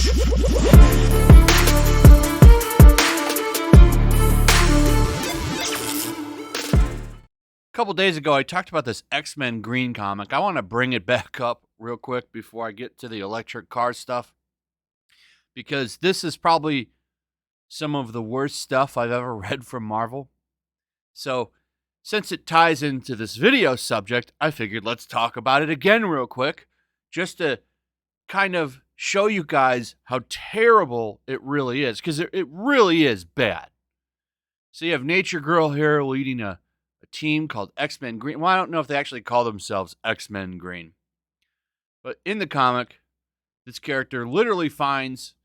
A couple days ago, I talked about this X-Men Green comic. I want to bring it back up real quick before I get to the electric car stuff, because this is probably some of the worst stuff I've ever read from Marvel. So, since it ties into this video subject, I figured let's talk about it again real quick, just to kind of show you guys how terrible it really is, because it really is bad. So you have Nature Girl here leading a team called X-Men Green. Well, I don't know if they actually call themselves X-Men Green. But in the comic, this character literally finds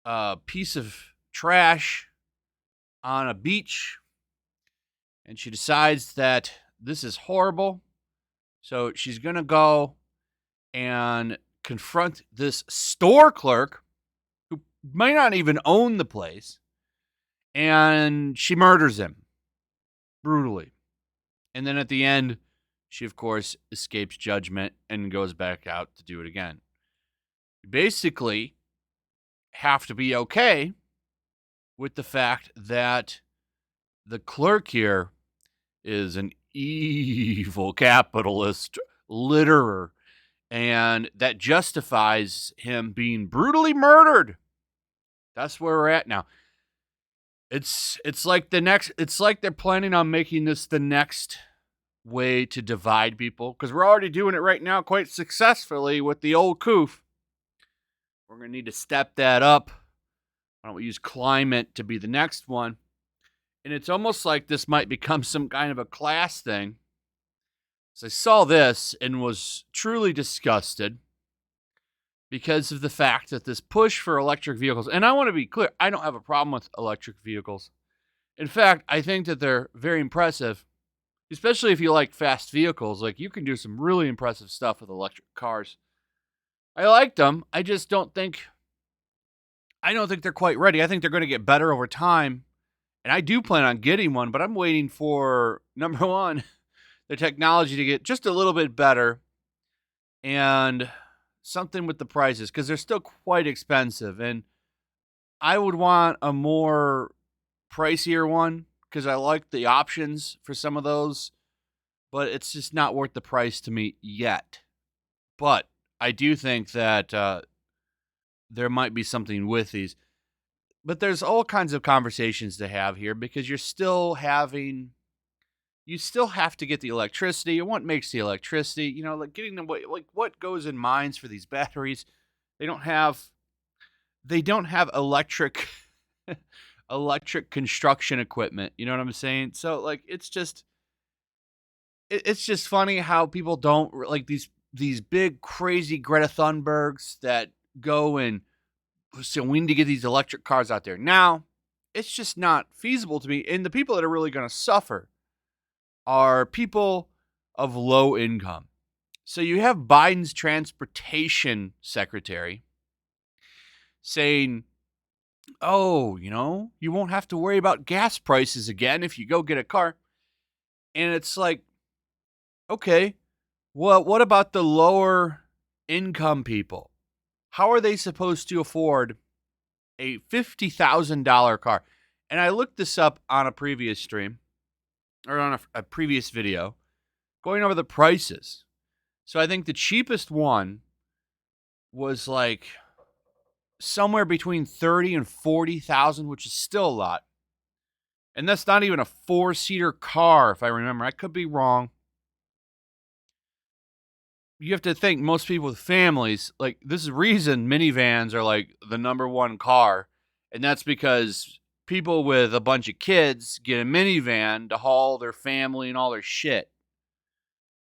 a piece of trash on a beach, and she decides that this is horrible. So she's going to go and confront this store clerk who might not even own the place, and she murders him brutally. And then at the end, she, of course, escapes judgment and goes back out to do it again. You basically have to be okay with the fact that the clerk here is an evil capitalist litterer, and that justifies him being brutally murdered. That's where we're at now. It's like they're planning on making this the next way to divide people, because we're already doing it right now quite successfully with the old coof. We're going to need to step that up. Why don't we use climate to be the next one? And it's almost like this might become some kind of a class thing. So I saw this and was truly disgusted because of the fact that this push for electric vehicles, and I want to be clear, I don't have a problem with electric vehicles. In fact, I think that they're very impressive, especially if you like fast vehicles. Like, you can do some really impressive stuff with electric cars. I like them. I just don't think they're quite ready. I think they're going to get better over time, and I do plan on getting one, but I'm waiting for, number one, the technology to get just a little bit better, and something with the prices, because they're still quite expensive. And I would want a more pricier one, because I like the options for some of those, but it's just not worth the price to me yet. But I do think that there might be something with these. But there's all kinds of conversations to have here, because you still have to get the electricity, and what makes the electricity, like getting the, like what goes in mines for these batteries. They don't have electric construction equipment. You know what I'm saying? So like, it's just funny how people don't like these big crazy Greta Thunbergs that go and so we need to get these electric cars out there. Now, it's just not feasible to me. And the people that are really going to suffer are people of low income. So you have Biden's transportation secretary saying, oh, you won't have to worry about gas prices again if you go get a car. And it's like, okay, well, what about the lower income people? How are they supposed to afford a $50,000 car? And I looked this up on a previous stream, or on a previous video, going over the prices. So I think the cheapest one was like somewhere between 30 and 40,000, which is still a lot. And that's not even a 4-seater car, if I remember. I could be wrong. You have to think, most people with families, like, this is the reason minivans are like the number one car. And that's because people with a bunch of kids get a minivan to haul their family and all their shit.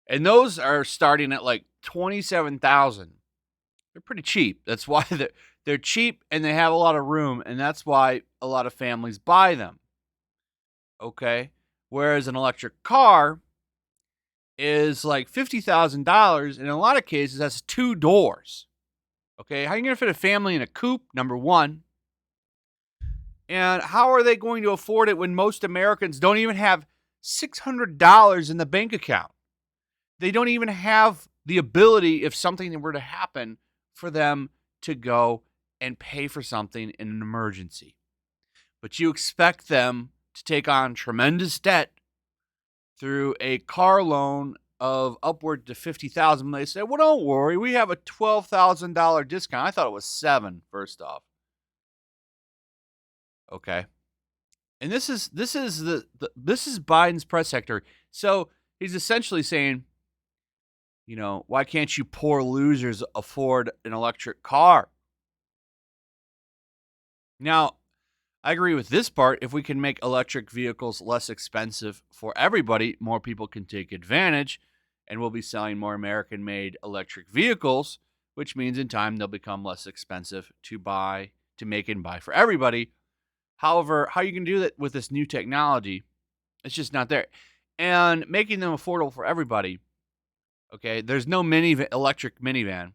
And those are starting at like $27,000. They're pretty cheap. That's why they're cheap, and they have a lot of room, and that's why a lot of families buy them. Okay? Whereas an electric car is like $50,000, and in a lot of cases, that's 2 doors. Okay? How are you going to fit a family in a coupe, number one? And how are they going to afford it when most Americans don't even have $600 in the bank account? They don't even have the ability, if something were to happen, for them to go and pay for something in an emergency. But you expect them to take on tremendous debt through a car loan of upward to $50,000. They say, well, don't worry, we have a $12,000 discount. I thought it was $7,000 first off. Okay. And this is Biden's press secretary. So he's essentially saying, why can't you poor losers afford an electric car? Now, I agree with this part. If we can make electric vehicles less expensive for everybody, more people can take advantage, and we'll be selling more American-made electric vehicles, which means in time they'll become less expensive to make and buy for everybody. However, how you can do that with this new technology, it's just not there. And making them affordable for everybody, okay, there's no electric minivan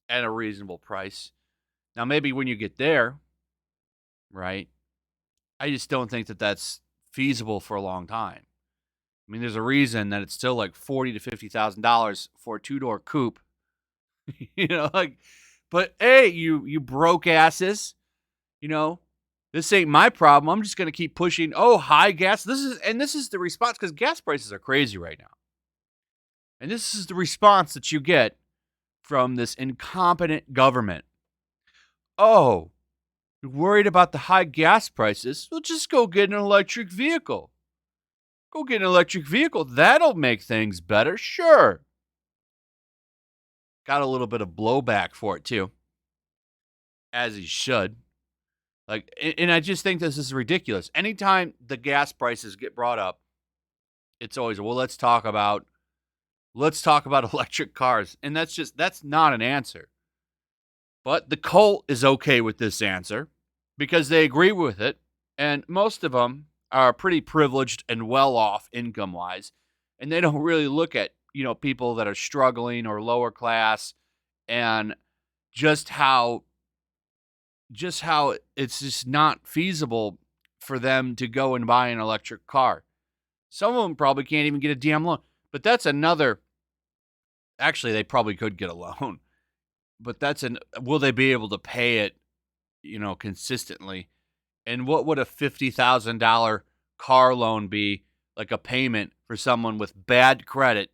at a reasonable price. Now, maybe when you get there, right, I just don't think that that's feasible for a long time. I mean, there's a reason that it's still like $40,000 to $50,000 for a two-door coupe. But hey, you broke asses, this ain't my problem. I'm just going to keep pushing. Oh, high gas. This is the response, because gas prices are crazy right now. And this is the response that you get from this incompetent government. Oh, you're worried about the high gas prices? Well, just go get an electric vehicle. Go get an electric vehicle. That'll make things better. Sure. Got a little bit of blowback for it, too. As he should. And I just think this is ridiculous. Anytime the gas prices get brought up, it's always, well, let's talk about electric cars. And that's not an answer. But the cult is okay with this answer because they agree with it. And most of them are pretty privileged and well off income wise. And they don't really look at, people that are struggling or lower class, and just how it's just not feasible for them to go and buy an electric car. Some of them probably can't even get a damn loan. But that's actually, they probably could get a loan. But will they be able to pay it, consistently? And what would a $50,000 car loan be, like a payment for someone with bad credit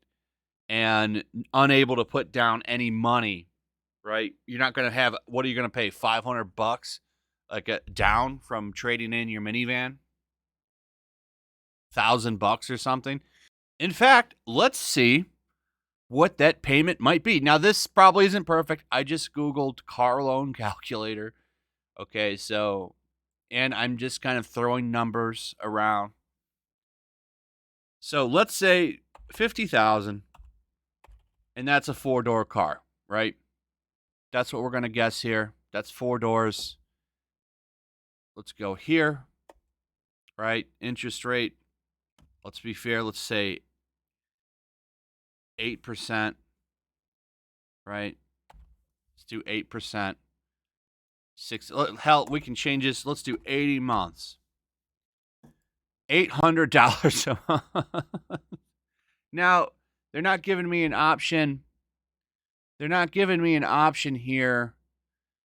and unable to put down any money? Right? You're not going to have, what are you going to pay, $500 like down from trading in your minivan? $1,000 or something? In fact, let's see what that payment might be. Now, this probably isn't perfect. I just Googled car loan calculator. Okay, so, and I'm just kind of throwing numbers around. So let's say 50,000, and that's a 4-door car, right? That's what we're going to guess here. That's 4 doors. Let's go here, right? Interest rate. Let's be fair. Let's say 8%, right? Let's do 8%. Hell, we can change this. Let's do 80 months. $800 a month. Now, they're not giving me an option. They're not giving me an option here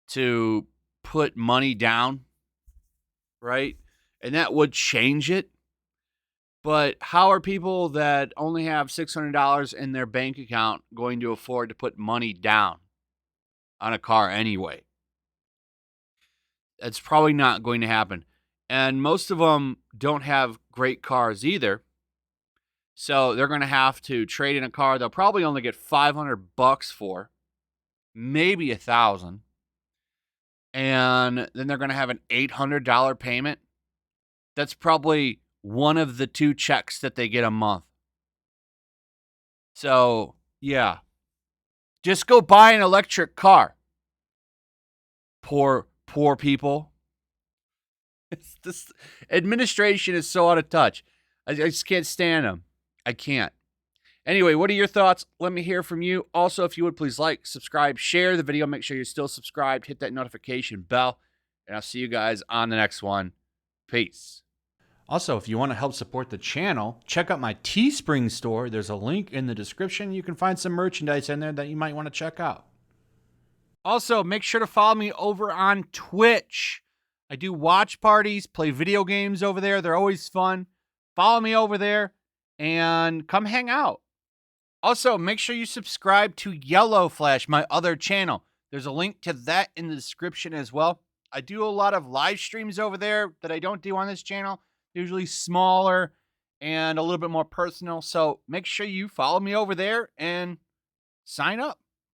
to put money down, right? And that would change it. But how are people that only have $600 in their bank account going to afford to put money down on a car anyway? That's probably not going to happen. And most of them don't have great cars either. So they're going to have to trade in a car they'll probably only get $500 for, maybe $1,000. And then they're going to have an $800 payment. That's probably one of the 2 checks that they get a month. So, yeah. Just go buy an electric car. Poor people. This administration is so out of touch. I just can't stand them. I can't. Anyway, what are your thoughts? Let me hear from you. Also, if you would please like, subscribe, share the video. Make sure you're still subscribed. Hit that notification bell. And I'll see you guys on the next one. Peace. Also, if you want to help support the channel, check out my Teespring store. There's a link in the description. You can find some merchandise in there that you might want to check out. Also, make sure to follow me over on Twitch. I do watch parties, play video games over there. They're always fun. Follow me over there and come hang out. Also, make sure you subscribe to YellowFlash, my other channel. There's a link to that in the description as well. I do a lot of live streams over there that I don't do on this channel, usually smaller and a little bit more personal. So make sure you follow me over there and sign up.